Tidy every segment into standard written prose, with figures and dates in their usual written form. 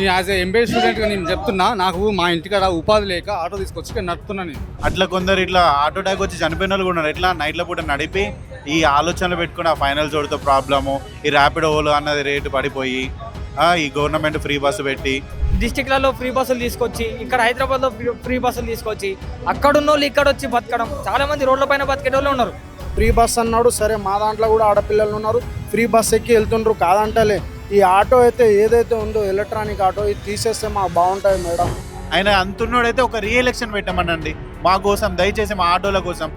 నేను as MBA స్టూడెంట్గా నేను చెప్తున్నా, నాకు మా ఇంటికాడ ఉపాధి లేక ఆటో తీసుకొచ్చి ఇక్కడ నడుపుతున్నా నేను. అట్లా కొందరు ఇట్లా ఆటో ట్యాక్ వచ్చి చనిపోయిన వాళ్ళు కూడా ఉన్నారు. ఎట్లా నైట్ల పూట నడిపి ఈ ఆలోచనలు పెట్టుకుని ఆ ఫైనల్ చోటుతో ప్రాబ్లము, ఈ ర్యాపిడో ఓలో అన్నది రేటు పడిపోయి ఈ గవర్నమెంట్ ఫ్రీ బస్సు పెట్టి డిస్టిక్లలో ఫ్రీ బస్సులు తీసుకొచ్చి ఇక్కడ హైదరాబాద్లో ఫ్రీ బస్సులు తీసుకొచ్చి అక్కడ ఉన్న వాళ్ళు ఇక్కడ వచ్చి బతకడం. చాలా మంది రోడ్ల పైన బతికేటోళ్ళు ఉన్నారు. ఫ్రీ బస్ అన్నాడు, సరే మా దాంట్లో కూడా ఆడపిల్లలు ఉన్నారు, ఫ్రీ బస్ ఎక్కి వెళ్తుండ్రు, కాదంటలే. ఈ ఆటో అయితే ఏదైతే ఉందో ఎలక్ట్రానిక్ ఆటో ఇది తీసేస్తే మాకు బాగుంటుంది మేడం. ఆయన అంటున్నాడైతే ఒక రీఎలక్షన్ పెట్టామనండి మా కోసం, దయచేసి మా ఆటోల కోసం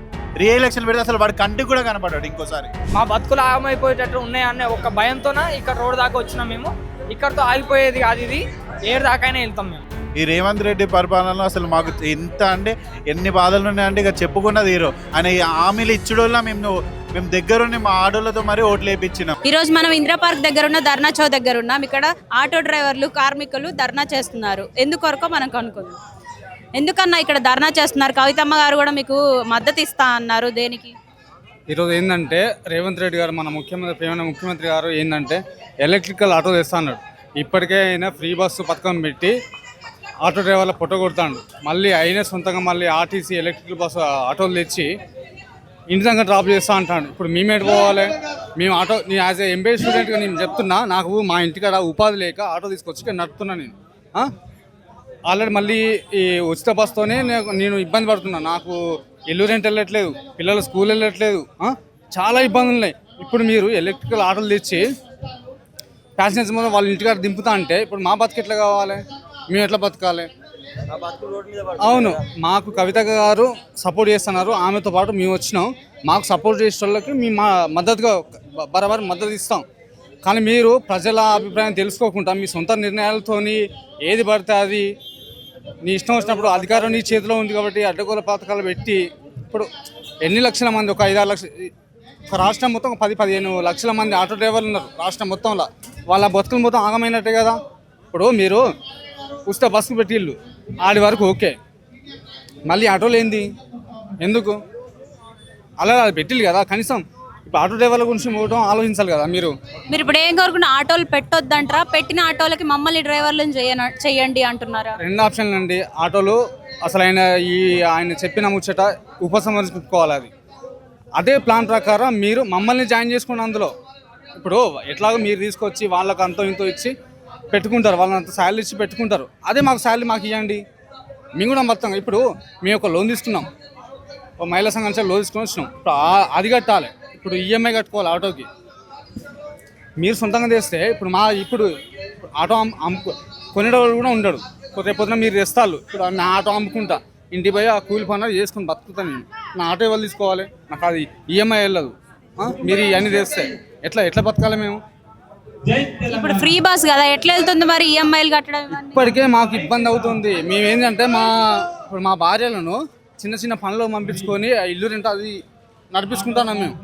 రీఎలక్షన్ పెడితే అసలు వాడి కంటికి కూడా కనపడ్డాడు ఇంకోసారి. మా బతుకులు ఆగమైపోయేటట్టు ఉన్నాయనే ఒక భయంతోన ఇక్కడ రోడ్ దాకా వచ్చినాం మేము. ఇక్కడతో ఆగిపోయేది కాదు, ఇది ఏడు దాకానే వెళ్తాం మేము. ఈ రేవంత్ రెడ్డి పరిపాలనలో అసలు మాకు ఎంత అంటే ఎన్ని బాధలు ఉన్నాయంటే ఇక చెప్పుకున్నది హీరో. ఆయన ఈ హామీలు ఇచ్చడంలో మేము దగ్గరుండి మా ఆటోలతో మరీ ఓట్లు వేయించినాం. ఈ రోజు మనం ఇందిరా పార్క్ దగ్గర ఉన్న ధర్నా చౌక్ దగ్గర ఉన్నాం. ఇక్కడ ఆటో డ్రైవర్లు కార్మికులు ధర్నా చేస్తున్నారు. ఎందుకొరకో మనం కనుక్కుందాం. ఎందుకన్నా ఇక్కడ ధర్నా చేస్తున్నారు? కవితమ్మ గారు కూడా మీకు మద్దతు ఇస్తా అన్నారు, దేనికి? ఈరోజు ఏంటంటే రేవంత్ రెడ్డి గారు మన ముఖ్యమంత్రి గారు ఏంటంటే ఎలక్ట్రికల్ ఆటో తెస్తా అన్నాడు. ఇప్పటికే ఆయన ఫ్రీ బస్సు పథకం పెట్టి ఆటో డ్రైవర్ల పొట్ట కొడతాడు. మళ్ళీ అయినా సొంతంగా మళ్ళీ ఆర్టీసీ ఎలక్ట్రికల్ బస్సు ఆటోలు తెచ్చి ఇంటి దగ్గర డ్రాప్ చేస్తా అంటాడు. ఇప్పుడు మేమేటి పోవాలి? మేము ఆటో, నేను యాజ్ ఎంబీఏ స్టూడెంట్గా నేను చెప్తున్నా, నాకు మా ఇంటికాడ ఉపాధి లేక ఆటో తీసుకొచ్చి ఇక్కడ నడుపుతున్నా నేను. ఆల్రెడీ మళ్ళీ ఈ ఉచిత బస్తోనే నేను ఇబ్బంది పడుతున్నా. నాకు ఇల్లు రెంట్ వెళ్ళట్లేదు, పిల్లలు స్కూల్ వెళ్ళట్లేదు, చాలా ఇబ్బందులు ఉన్నాయి. ఇప్పుడు మీరు ఎలక్ట్రికల్ ఆటోలు తెచ్చి ప్యాసింజర్స్ మీద వాళ్ళ ఇంటికాడ దింపుతా అంటే ఇప్పుడు మా బతుకు ఎట్లా కావాలి? మేము ఎట్లా బతకాలి? అవును, మాకు కవిత గారు సపోర్ట్ చేస్తున్నారు, ఆమెతో పాటు మేము వచ్చినాం. మాకు సపోర్ట్ చేసే వాళ్ళకి మేము మా మద్దతుగా బరాబర్ మద్దతు ఇస్తాం. కానీ మీరు ప్రజల అభిప్రాయం తెలుసుకోకుండా మీ సొంత నిర్ణయాలతోని ఏది పడితే అది నీ ఇష్టం వచ్చినప్పుడు అధికారం నీ చేతిలో ఉంది కాబట్టి అడ్డగోల పథకాలు పెట్టి ఇప్పుడు ఎన్ని లక్షల మంది, ఒక 5-6 లక్షలు, ఒక రాష్ట్రం మొత్తం 10-15 లక్షల మంది ఆటో డ్రైవర్లు ఉన్నారు రాష్ట్రం మొత్తంలో. వాళ్ళ బతుకులు మొత్తం ఆగమైనట్టే కదా. ఇప్పుడు మీరు ఉచిత బస్సులు పెట్టిళ్ళు ఆడి వరకు ఓకే, మళ్ళీ ఆటోలు ఏంది ఎందుకు? అలా పెట్టిల్లు కదా, కనీసం ఇప్పుడు ఆటో డ్రైవర్ల గురించి పోవడం ఆలోచించాలి కదా మీరు. ఇప్పుడు ఏం కోరుకున్న ఆటోలు పెట్టొద్దంటారా? పెట్టిన ఆటోలకి మమ్మల్ని డ్రైవర్లను చేయండి అంటున్నారా? 2 ఆప్షన్లు అండి. ఆటోలు అసలు ఆయన చెప్పిన ముచ్చట ఉపసంహరించుకోవాలి. అదే ప్లాన్ ప్రకారం మీరు మమ్మల్ని జాయిన్ చేసుకున్న అందులో. ఇప్పుడు ఎట్లాగో మీరు తీసుకొచ్చి వాళ్ళకి అంతో ఇంతో ఇచ్చి పెట్టుకుంటారు, వాళ్ళంత శాలరీ ఇచ్చి పెట్టుకుంటారు. అదే మాకు శాలరీ మాకు ఇవ్వండి, మేము కూడా మొత్తం. ఇప్పుడు మేము ఒక లోన్ తీసుకున్నాం, ఒక మహిళా సంఘం నుంచి లోన్ తీసుకొని వచ్చినాం. ఇప్పుడు అది కట్టాలి, ఇప్పుడు ఈఎంఐ కట్టుకోవాలి ఆటోకి. మీరు సొంతంగా తెస్తే ఇప్పుడు ఆటో కొనేటోళ్ళు కూడా ఉండడు. రేపొద్దున మీరు తెస్తారు, ఇప్పుడు నా ఆటో అమ్ముకుంటా ఇంటి పోయి ఆ కూలి పనులు చేసుకుని బతుకుతాను నేను. నా ఆటో ఎవరు తీసుకోవాలి? నాకు అది ఈఎంఐ వెళ్ళదు. మీరు ఇవన్నీ తెస్తే ఎట్లా బతకాలి మేము? ఇప్పుడు ఫ్రీ బస్ కదా, ఎట్లా వెళ్తుంది మరి ఈఎంఐలు కట్టడం? ఇప్పటికే మాకు ఇబ్బంది అవుతుంది. మేము ఏంటంటే ఇప్పుడు మా భార్యలను చిన్న చిన్న పనులు పంపించుకొని ఇల్లు రెంట్ అది నడిపించుకుంటున్నాం మేము.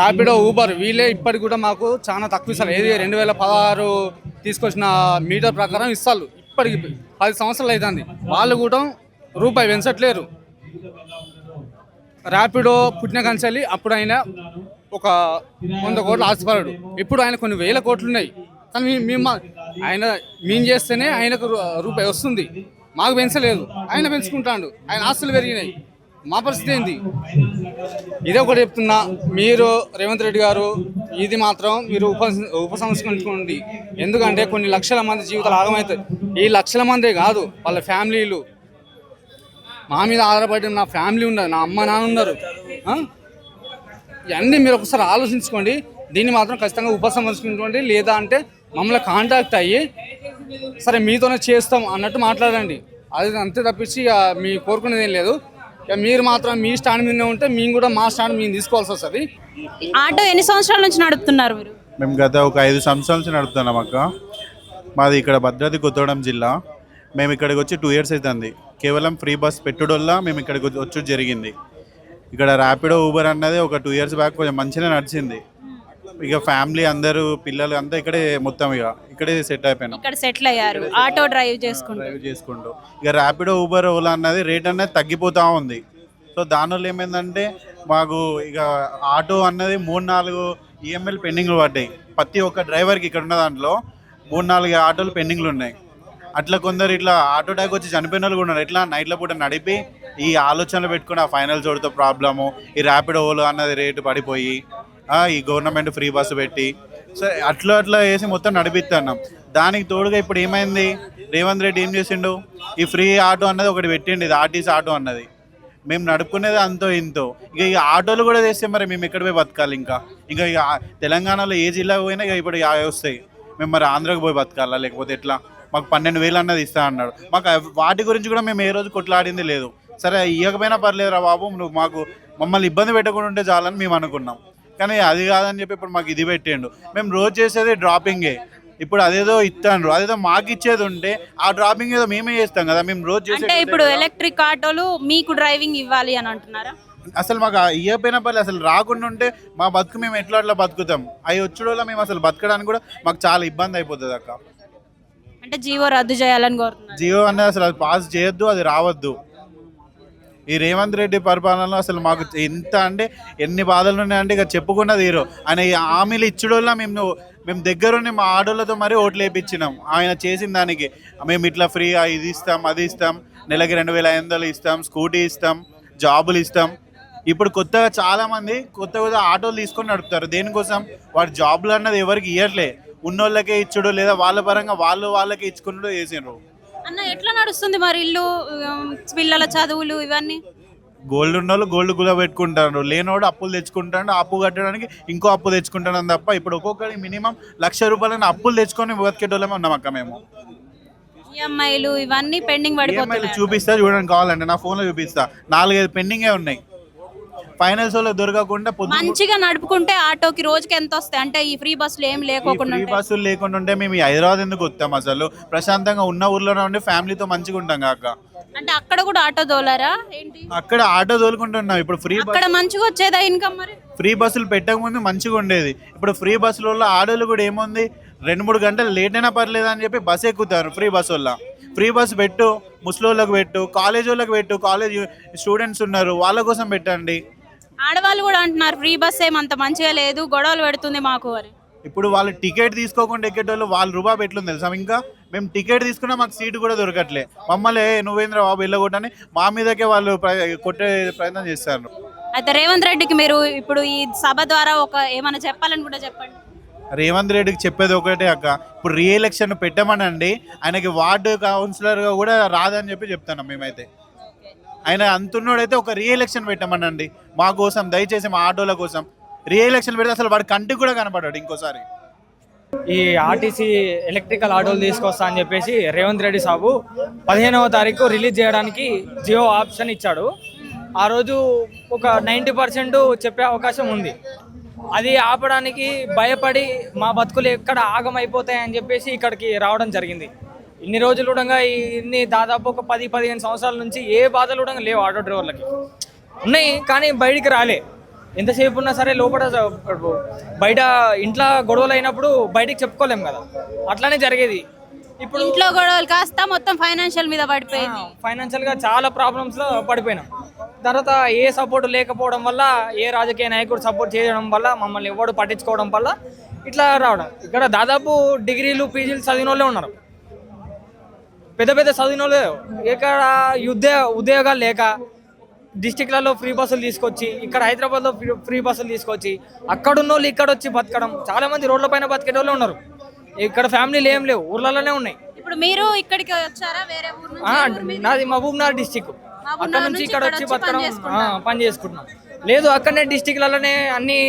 ర్యాపిడో, ఊబర్ వీళ్ళే ఇప్పటికి కూడా మాకు చాలా తక్కువ ఇస్తారు. ఏది 2016 తీసుకొచ్చిన మీటర్ ప్రకారం ఇస్తారు. ఇప్పటికి 10 సంవత్సరాలు అవుతుంది, వాళ్ళు కూడా రూపాయి పెంచట్లేరు. ర్యాపిడో పుట్టిన కంచాలి అప్పుడు ఆయన ఒక 100 కోట్లు ఆశపడాడు, ఇప్పుడు ఆయన కొన్ని 1000 కోట్లు ఉన్నాయి. కానీ మేము చేస్తేనే ఆయనకు రూపాయి వస్తుంది, మాకు పెంచలేదు. ఆయన పెంచుకుంటాడు, ఆయన ఆస్తులు పెరిగినాయి. మా పరిస్థితి ఏంది? ఇదే ఒకటి చెప్తున్నా, మీరు రేవంత్ రెడ్డి గారు ఇది మాత్రం మీరు ఉపసంహరించుకోండి. ఎందుకంటే కొన్ని లక్షల మంది జీవితాలు ఆగమవుతాయి. ఈ లక్షల మందే కాదు, వాళ్ళ ఫ్యామిలీలు, మా మీద ఆధారపడి నా ఫ్యామిలీ ఉన్నారు, నా అమ్మ నాన్న ఉన్నారు. ఇవన్నీ మీరు ఒకసారి ఆలోచించుకోండి. దీన్ని మాత్రం ఖచ్చితంగా ఉపసంహరించుకోండి, లేదా అంటే మమ్మల్ని కాంటాక్ట్ అయ్యి సరే మీతోనే చేస్తాం అన్నట్టు మాట్లాడండి. అది అంతే తప్పించి మీ కోరుకునేది ఏం లేదు. మీరు మాత్రం మీ స్టాండ్ మీద ఉంటే మేము కూడా మా స్టాండ్ మేము తీసుకోవాల్సి వస్తుంది. ఆటో ఎన్ని సంవత్సరాల నుంచి నడుపుతున్నారు మీరు? మేము గత ఒక 5 సంవత్సరాల నుంచి నడుపుతున్నాం అక్క. మాది ఇక్కడ భద్రాద్రి కొత్తగూడెం జిల్లా. మేము ఇక్కడికి వచ్చి 2 years అవుతుంది. కేవలం ఫ్రీ బస్ పెట్టుడు వల్ల మేము ఇక్కడికి వచ్చి జరిగింది. ఇక్కడ ర్యాపిడో, ఊబర్ అన్నది ఒక 2 years బ్యాక్ కొంచెం మంచిగా నడిచింది. ఇక ఫ్యామిలీ అందరూ పిల్లలు అంతా ఇక్కడే మొత్తం ఇక్కడే సెట్ అయిపోయినాం. ఇక్కడ సెటిల్ అయ్యారు ఆటో డ్రైవ్ చేసుకుంటూ. ఇక ర్యాపిడో, ఊబర్, ఓలా అన్నది రేట్ అనేది తగ్గిపోతూ ఉంది. సో దానివల్ల ఏమైందంటే మాకు ఇక ఆటో అన్నది 3-4 ఈఎంఐలు పెండింగ్లు పడ్డాయి. ప్రతి ఒక్క డ్రైవర్కి ఇక్కడ ఉన్న దాంట్లో 3-4 ఆటోలు పెండింగ్లు ఉన్నాయి. అట్లా కొందరు ఇట్లా ఆటో ట్యాక్ వచ్చి చనిపోయిన వాళ్ళు కూడా ఉన్నారు. ఇట్లా నైట్ల పూట నడిపి ఈ ఆలోచనలు పెట్టుకుని ఆ ఫైనల్ చోటుతో ప్రాబ్లము, ఈ ర్యాపిడ్ ఓలో అన్నది రేటు పడిపోయి ఈ గవర్నమెంట్ ఫ్రీ బస్సు పెట్టి సో అట్లా వేసి మొత్తం నడిపిస్తున్నాం. దానికి తోడుగా ఇప్పుడు ఏమైంది, రేవంత్ రెడ్డి ఏం చేసిండు, ఈ ఫ్రీ ఆటో అన్నది ఒకటి పెట్టిండు, ఇది ఆర్టీసీ ఆటో అన్నది. మేము నడుపుకునేది అంతో ఇంతో. ఇక ఆటోలు కూడా చేస్తే మరి మేము ఎక్కడ పోయి బతకాలి? ఇంకా ఇక తెలంగాణలో ఏ జిల్లా పోయినా ఇక ఇప్పుడు వస్తాయి. మేము మరి ఆంధ్రాకి పోయి బతకాలా లేకపోతే ఎట్లా? మాకు 12,000 అన్నది ఇస్తా అన్నాడు. మాకు వాటి గురించి కూడా మేము ఏ రోజు కొట్లాడింది లేదు. సరే ఇవ్వకపోయినా పర్లేదురా బాబు, నువ్వు మమ్మల్ని ఇబ్బంది పెట్టకుండా ఉంటే చాలని మేము అనుకున్నాం. కానీ అది కాదని చెప్పి ఇప్పుడు మాకు ఇది పెట్టిండు. మేము రోజు చేసేది డ్రాపింగే. ఇప్పుడు అదేదో ఇస్తాండ్రు, అదేదో మాకు ఇచ్చేది ఉంటే ఆ డ్రాపింగ్ ఏదో మేమే చేస్తాం కదా. మేము రోజు చేసే అంటే ఇప్పుడు ఎలక్ట్రిక్ ఆటోలు మీకు డ్రైవింగ్ ఇవ్వాలి అని అంటున్నారా? అసలు మాకు ఇవ్వకపోయినా పర్లేదు, అసలు రాకుండా ఉంటే మా బతుకు మేము ఎట్లా బతుకుతాం. అవి వచ్చుడోలా మేము అసలు బతకడానికి కూడా మాకు చాలా ఇబ్బంది అయిపోతుంది అక్క. అంటే జీవో రద్దు చేయాలని కోరుతున్నారు. జియో అనేది అసలు అది పాస్ చేయొద్దు, అది రావద్దు. ఈ రేవంత్ రెడ్డి పరిపాలనలో అసలు మాకు ఎంత అంటే ఎన్ని బాధలు ఉన్నాయంటే ఇక చెప్పుకున్నది హీరో. ఆయన ఈ హామీలు ఇచ్చడోళ్ళ మేము దగ్గరుండి మా ఆడోళ్ళతో మరీ ఓట్లు వేయించినాం. ఆయన చేసిన దానికి మేము ఇట్లా ఫ్రీ ఇది ఇస్తాం, అది ఇస్తాం, నెలకి 2,500 ఇస్తాం, స్కూటీ ఇస్తాం, జాబులు ఇస్తాం. ఇప్పుడు కొత్తగా చాలామంది కొత్తగా ఆటోలు తీసుకొని నడుపుతారు. దేనికోసం? వాడు జాబులు అన్నది ఎవరికి ఇవ్వట్లే, ఉన్నోళ్ళకే ఇచ్చుడు లేదా వాళ్ళ పరంగా వాళ్ళకే ఇచ్చుకున్నాడు చేసిండ్రు. అన్న ఎట్లా నడుస్తుంది మరి ఇల్లు, పిల్లల చదువులు ఇవన్నీ? గోల్డ్ ఉన్నోళ్ళు గోల్డ్ గుల పెట్టుకుంటారు, లేనోడు అప్పులు తెచ్చుకుంటాడు, అప్పు కట్టడానికి ఇంకో అప్పు తెచ్చుకుంటాను తప్ప ఇప్పుడు ఒక్కొక్కరికి మినిమం ₹1,00,000 అప్పులు తెచ్చుకొని బతికేటోళ్ళమే ఉన్నాం అక్క మేము. ఈఎంఐలు ఇవన్నీ పెండింగ్ పడిపోతున్నాయి. చూపిస్తా చూడండి, కావాలంటే నా ఫోన్లో చూపిస్తా. 4-5 పెండింగే ఉన్నాయి. ఫైనాన్స్ లో దొరకకుండా మంచిగా నడుపుకుంటే ఆటోకి రోజుకి ఎంత వస్తాయి? అంటే ఈ ఫ్రీ బస్సులు ఏం లేకోకుండా, ఫ్రీ బస్సులు లేకుండా ఉంటే మేము హైదరాబాద్ ఎందుకు వస్తాం? అసలు ప్రశాంతంగా ఉన్న ఊర్లోనే ఉండి ఫ్యామిలీతో మంచిగా ఉంటాం కాక. అంటే అక్కడ కూడా ఆటో దోలారా ఏంటి? అక్కడ ఆటో తోలుకుంటున్నాం. ఇప్పుడు ఫ్రీ అక్కడ మంచిగా వచ్చేదా ఇన్కమ్? మరి ఫ్రీ బస్సులు పెట్టక ముందు మంచిగా ఉండేది. ఇప్పుడు ఫ్రీ బస్సులలో ఆడోళ్ళు కూడా ఏముంది, 2-3 గంటలు లేట్ అయినా పర్లేదు అని చెప్పి బస్సు ఎక్కుతారు. ఫ్రీ బస్సు వల్ల ఫ్రీ బస్సు పెట్టు, ముసలోళ్ళకి పెట్టు, కాలేజ్ వాళ్ళకి పెట్టు, కాలేజ్ స్టూడెంట్స్ ఉన్నారు వాళ్ళ కోసం పెట్టండి. ఆడవాళ్ళు కూడా అంటున్నారు ఫ్రీ బస్ ఏమంత మంచిగా లేదు, గొడవలు పెడుతుంది మాకు అని. ఇప్పుడు వాళ్ళు టికెట్ తీసుకోకుండా ఎక్కేటోళ్ళు వాళ్ళు రూపాయి పెట్లుంది తెలుసా? ఇంకా మేము టికెట్ తీసుకున్నా మాకు సీటు కూడా దొరకట్లే. మమ్మల్ని నువ్వేంద్ర బాబు వెళ్ళగొట్టని మా మీదకే వాళ్ళు కొట్టే ప్రయత్నం చేస్తారు. అయితే రేవంత్ రెడ్డికి మీరు ఇప్పుడు ఈ సభ ద్వారా ఏమైనా చెప్పాలని కూడా చెప్పండి. రేవంత్ రెడ్డికి చెప్పేది ఒకటే అక్క, ఇప్పుడు రీఎలక్షన్ పెట్టమనండి, ఆయనకి వార్డు కౌన్సిలర్గా కూడా రాదని చెప్పి చెప్తున్నాం మేమైతే. ఆయన అంటున్నాడైతే ఒక రీఎలక్షన్ పెట్టమనండి మా కోసం, దయచేసి మా ఆటోల కోసం రీఎలక్షన్ పెడితే అసలు వాడి కంటికి కూడా కనపడాడు ఇంకోసారి. ఈ ఆర్టీసీ ఎలక్ట్రికల్ ఆటోలు తీసుకొస్తా అని చెప్పేసి రేవంత్ రెడ్డి సాబు 15వ తారీఖు రిలీజ్ చేయడానికి జియో ఆప్షన్ ఇచ్చాడు. ఆ రోజు ఒక 90% చెప్పే అవకాశం ఉంది. అది ఆపడానికి భయపడి మా బతుకులు ఎక్కడ ఆగమైపోతాయని చెప్పేసి ఇక్కడికి రావడం జరిగింది. ఇన్ని రోజులు కూడా దాదాపు ఒక 10-15 సంవత్సరాల నుంచి ఏ బాధలు కూడా లేవు ఆటో డ్రైవర్లకి. ఉన్నాయి కానీ బయటికి రాలే. ఎంతసేపు ఉన్నా సరే లోపల బయట ఇంట్లో గొడవలు అయినప్పుడు బయటికి చెప్పుకోలేము కదా, అట్లానే జరిగేది. ఇప్పుడు ఇంట్లో గొడవలు కాస్త మొత్తం ఫైనాన్షియల్ మీద పడిపోయింది. ఫైనాన్షియల్గా చాలా ప్రాబ్లమ్స్లో పడిపోయినాం. తర్వాత ఏ సపోర్ట్ లేకపోవడం వల్ల, ఏ రాజకీయ నాయకుడు సపోర్ట్ చేయడం వల్ల, మమ్మల్ని ఎవడు పట్టించుకోవడం వల్ల ఇట్లా రావడం. ఇక్కడ దాదాపు డిగ్రీలు పీజీలు చదివిన వాళ్ళే ఉన్నారు, పెద్ద చదివిన వాళ్ళే. ఇక్కడ ఉద్యోగాలు లేక డిస్టిక్లలో ఫ్రీ బస్సులు తీసుకొచ్చి, ఇక్కడ హైదరాబాద్లో ఫ్రీ బస్సులు తీసుకొచ్చి అక్కడున్న వాళ్ళు ఇక్కడ వచ్చి బతకడం. చాలా మంది రోడ్ల పైన బతికే వాళ్ళు ఉన్నారు. ఇక్కడ ఫ్యామిలీలు ఏం లేవు, ఊర్లలోనే ఉన్నాయి. ఇప్పుడు మీరు ఇక్కడికి వచ్చారా? వేరే ఊరు నుంచి? నాది మహబూబ్నగర్ డిస్టిక్. అక్కడ నుంచి ఇక్కడ వచ్చి బతకడం, పని చేసుకుంటున్నాం. లేదు అక్కడనే డిస్టిక్లలోనే అన్ని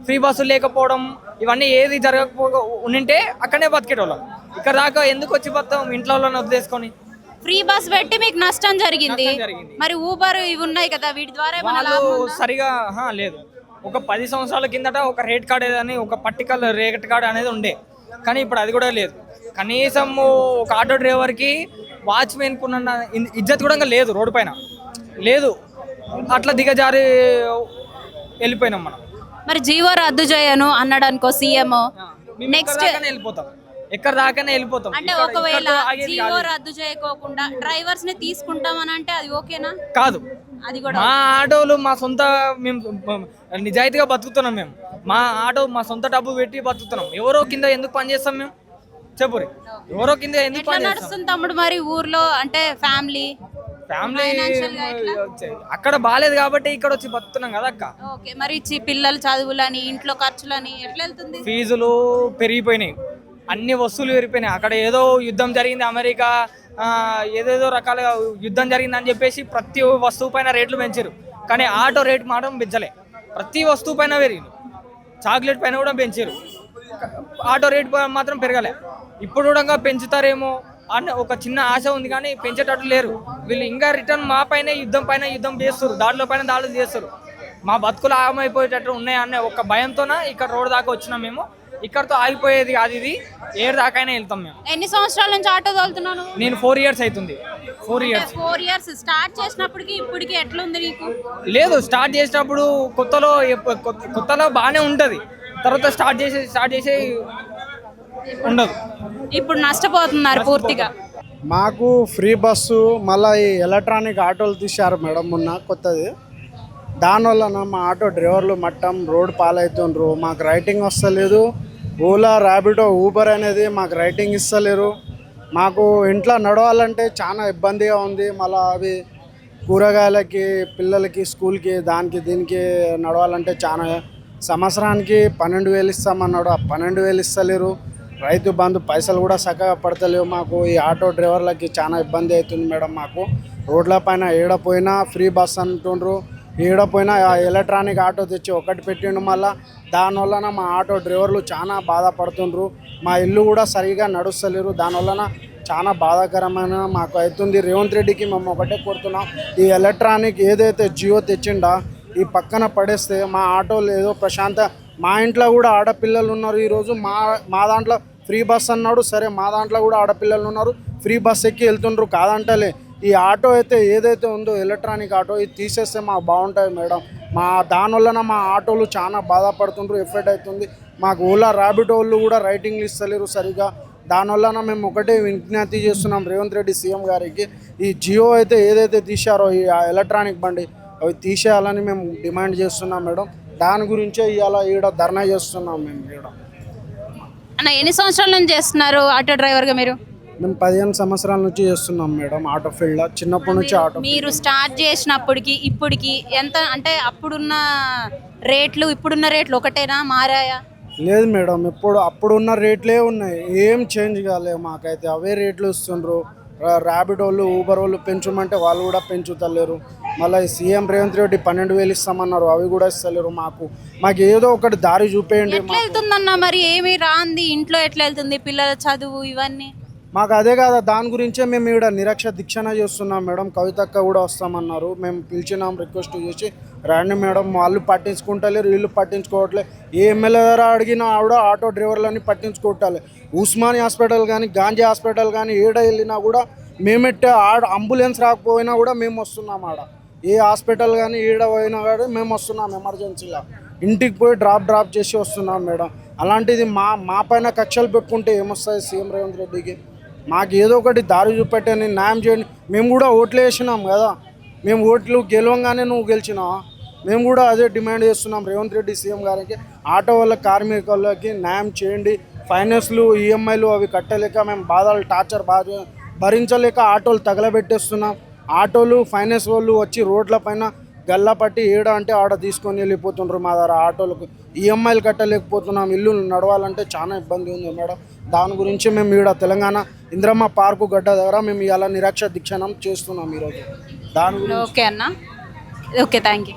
ఫ్రీ బస్సులు లేకపోవడం, ఇవన్నీ ఏది జరగకపో ఉంటే అక్కడనే బతికేటోళ్ళం. ఇక్కడ దాకా ఎందుకు వచ్చి బతాం ఇంట్లో వాళ్ళని వదిలేసుకొని? ఫ్రీ బస్ పెట్టి మీకు నష్టం జరిగింది. మరి ఊబర్ ఇవి ఉన్నాయి కదా, వీటి ద్వారా సరిగా లేదు. ఒక 10 సంవత్సరాల కిందట ఒక రేట్ కార్డ్ ఏదని, ఒక పర్టికులర్ రేట్ కార్డ్ అనేది ఉండే, కానీ ఇప్పుడు అది కూడా లేదు. కనీసం ఒక ఆటో డ్రైవర్కి వాచ్మెన్ కున్న ఇజ్జత్ కూడా లేదు, రోడ్డు పైన లేదు. అట్లా దిగజారి వెళ్ళిపోయినాం మనం. మరి జీవో రద్దు చేయను అన్నాడు అనుకో సీఎం, నెక్స్ట్ వెళ్ళిపోతాం, ఎక్కడ దాకానే వెళ్ళిపోతాం. అంటే ఒకవేళ జీవో రద్దు చేయకోకుండా డ్రైవర్స్ ని తీసుకుంటామని అంటే అది ఓకేనా? కాదు, అది కూడా మా ఆటోలు మా సొంత, మేము నిజాయితీగా బతుకుతున్నాం. మేము మా ఆటో మా సొంత డబ్బు పెట్టి బతుకుతున్నాం. ఎవరో కింద ఎందుకు పని చేస్తాం మేము? చెప్పురి ఎవరో కింద ఎందుకు ఎట్లా నడుస్తుంది తమ్ముడు మరి ఊర్లో అంటే ఫ్యామిలీ Financial గా ఎట్లా? అక్కడ బాగాలేదు కాబట్టి ఇక్కడ వచ్చి బతున్నాం కదా అక్క. ఓకే మరి పిల్లల చదువులని ఇంట్లో ఖర్చులని ఎట్లా వెళ్తుంది ఫీజులు పెరిగిపోయినాయి, అన్ని వస్తువులు పెరిగిపోయినాయి. అక్కడ ఏదో యుద్ధం జరిగింది, అమెరికా ఏదేదో రకాలుగా యుద్ధం జరిగిందని చెప్పేసి ప్రతి వస్తువు పైన రేట్లు పెంచారు, కానీ ఆటో రేట్ మాత్రం పెంచలే. ప్రతి వస్తువు పైన పెరిగింది, చాక్లెట్ పైన కూడా పెంచారు, ఆటో రేట్ మాత్రం పెరగలే. ఇప్పుడు కూడా పెంచుతారేమో అన్న ఒక చిన్న ఆశ ఉంది, కానీ పెంచేటట్టు లేరు వీళ్ళు. ఇంకా రిటర్న్ మా పైన యుద్ధం చేస్తారు, దాడులు చేస్తారు. మా బతుకులు ఆగమైపోయేటట్టు ఉన్నాయన్న ఒక భయంతోన ఇక్కడ రోడ్ దాకా వచ్చినాం మేము. ఇక్కడతో ఆగిపోయేది కాదు, ఇది ఏడు దాకైనా వెళ్తాం మేము. ఎన్ని సంవత్సరాల నుంచి ఆటో తోలుతున్నాను? నేను 4 years అవుతుంది. 4 years. 4 years స్టార్ట్ చేసినప్పటికి ఇప్పటికి ఎట్లుంది నీకు? లేదు, స్టార్ట్ చేసినప్పుడు కొత్తలో బాగానే ఉంటుంది, తర్వాత స్టార్ట్ చేసి ఉండదు. ఇప్పుడు నష్టపోతున్నారు పూర్తిగా. మాకు ఫ్రీ బస్సు మళ్ళీ ఈ ఎలక్ట్రానిక్ ఆటోలు తీశారు మేడం మొన్న కొత్తది. దానివల్ల మా ఆటో డ్రైవర్లు మట్టం రోడ్ పాలవుతుండ్రు. మాకు రైటింగ్ వస్తలేదు. ఓలా ర్యాపిడో ఊబర్ అనేది మాకు రైటింగ్ ఇస్తలేరు. మాకు ఇంట్లో నడవాలంటే చాలా ఇబ్బందిగా ఉంది. మళ్ళీ అవి కూరగాయలకి పిల్లలకి స్కూల్కి దానికి దీనికి నడవాలంటే చాలా. సంవత్సరానికి 12,000 ఇస్తామన్నాడు, ఆ 12,000 ఇస్తలేరు. రైతు బంధు పైసలు కూడా చక్కగా పడతలేవు. మాకు ఈ ఆటో డ్రైవర్లకి చాలా ఇబ్బంది అవుతుంది మేడం. మాకు రోడ్ల పైన ఏడపోయినా ఫ్రీ బస్ అంటుండ్రు, ఏడపోయినా ఎలక్ట్రానిక్ ఆటో తెచ్చి ఒకటి పెట్టిండు. మళ్ళీ దానివలన మా ఆటో డ్రైవర్లు చాలా బాధపడుతుండ్రు. మా ఇల్లు కూడా సరిగా నడుస్తలేరు. దానివలన చాలా బాధాకరమైన మాకు అవుతుంది. రేవంత్ రెడ్డికి మేము ఒకటే కోరుతున్నాం, ఈ ఎలక్ట్రానిక్ ఏదైతే జియో తెచ్చిండా ఈ పక్కన పడేస్తే మా ఆటోలు ఏదో ప్రశాంత. మా ఇంట్లో కూడా ఆడపిల్లలు ఉన్నారు. ఈరోజు మా దాంట్లో ఫ్రీ బస్ అన్నాడు, సరే మా దాంట్లో కూడా ఆడపిల్లలు ఉన్నారు, ఫ్రీ బస్ ఎక్కి వెళ్తుండ్రు, కాదంటలే. ఈ ఆటో అయితే ఏదైతే ఉందో ఎలక్ట్రానిక్ ఆటో ఇది తీసేస్తే మాకు బాగుంటుంది మేడం. దానివల్లన మా ఆటోలు చాలా బాధపడుతుండ్రు, ఎఫెక్ట్ అవుతుంది. మాకు ఓలా ర్యాపిడో వాళ్ళు కూడా రైటింగ్లు ఇస్తలేరు సరిగా. దానివల్లన మేము ఒకటే విజ్ఞప్తి చేస్తున్నాం రేవంత్ రెడ్డి సీఎం గారికి, ఈ జియో అయితే ఏదైతే తీశారో ఈ ఎలక్ట్రానిక్ బండి అవి తీసేయాలని మేము డిమాండ్ చేస్తున్నాం మేడం. దాని గురించే ఇవాళ ఈడ ధర్నా చేస్తున్నాం మేము ఈడ. అన్న ఎన్ని సంవత్సరాల నుంచి చేస్తున్నారు ఆటో డ్రైవర్గా మీరు? మేము 15 సంవత్సరాల నుంచి చేస్తున్నాం మేడం ఆటో ఫీల్డ్లో, చిన్నప్పటి నుంచి ఆటో. మీరు స్టార్ట్ చేసినప్పటికి ఇప్పటికి ఎంత అంటే అప్పుడున్న రేట్లు ఇప్పుడున్న రేట్లు ఒకటేనా, మారాయా? లేదు మేడం, అప్పుడున్న రేట్లే ఉన్నాయి, ఏం చేంజ్ కాలేదు. మాకైతే అవే రేట్లు ఇస్తుండ్రు. ర్యాపిడ్ వాళ్ళు ఊబర్ వాళ్ళు పెంచమంటే వాళ్ళు కూడా పెంచుతలేరు. మళ్ళీ సీఎం రేవంత్ రెడ్డి 12,000 ఇస్తామన్నారు, అవి కూడా ఇస్తలేరు. మాకు ఏదో ఒకటి దారి చూపేయండి. ఎట్లా వెళ్తుందన్న మరి? ఏమి రాంది ఇంట్లో ఎట్లా వెళ్తుంది, పిల్లల చదువు ఇవన్నీ? మాకు అదే కాదా, దాని గురించే మేము ఇక్కడ నిరక్ష దీక్షణ చేస్తున్నాం మేడం. కవితక్క కూడా వస్తామన్నారు, మేము పిలిచినాం, రిక్వెస్ట్ చేసి రండి మేడం. వాళ్ళు పట్టించుకుంటలేరు, వీళ్ళు పట్టించుకోవట్లేదు. ఏ ఎమ్మెల్యే దగ్గర అడిగినా ఆవిడ ఆటో డ్రైవర్లని పట్టించుకోవట్లే. ఉస్మాని హాస్పిటల్ కానీ గాంధీ హాస్పిటల్ కానీ ఏడ వెళ్ళినా కూడా మేమెట్టే అంబులెన్స్ రాకపోయినా కూడా మేము వస్తున్నాం. ఆడ ఏ హాస్పిటల్ కానీ ఏడ పోయినా కానీ మేము వస్తున్నాం. ఎమర్జెన్సీలో ఇంటికి పోయి డ్రాప్ చేసి వస్తున్నాం మేడం. అలాంటిది మా పైన కక్షలు పెట్టుకుంటే ఏమొస్తుంది సీఎం రేవంత్ రెడ్డికి? మాకు ఏదో ఒకటి దారి చూపెట్టని న్యాయం చేయండి. మేము కూడా ఓట్లు వేసినాం కదా, మేము ఓట్లు గెలవంగానే నువ్వు గెలిచినావా? మేము కూడా అదే డిమాండ్ చేస్తున్నాం రేవంత్ రెడ్డి సీఎం గారికి. ఆటో వాళ్ళ కార్మికులకి న్యాయం చేయండి. ఫైనాన్స్లు ఈఎంఐలు అవి కట్టలేక మేము బాధలు టార్చర్ భరించలేక ఆటోలు తగలబెట్టేస్తున్నాం. ఆటోలు ఫైనాన్స్ వాళ్ళు వచ్చి రోడ్ల పైన గల్లా పట్టి ఏడ అంటే ఆడ తీసుకొని వెళ్ళిపోతుండ్రు. మా దగ్గర ఆటోలకు ఈఎంఐలు కట్టలేకపోతున్నాం. ఇల్లు నడవాలంటే చాలా ఇబ్బంది ఉంది మేడం. దాని గురించి మేము ఈడ తెలంగాణ ఇంద్రమ్మ పార్కు గడ్డ దగ్గర మేము ఇలా నిరక్ష దీక్షణం చేస్తున్నాం ఈరోజు. దాని గురించి ఓకే అన్న, ఓకే, థ్యాంక్ యూ.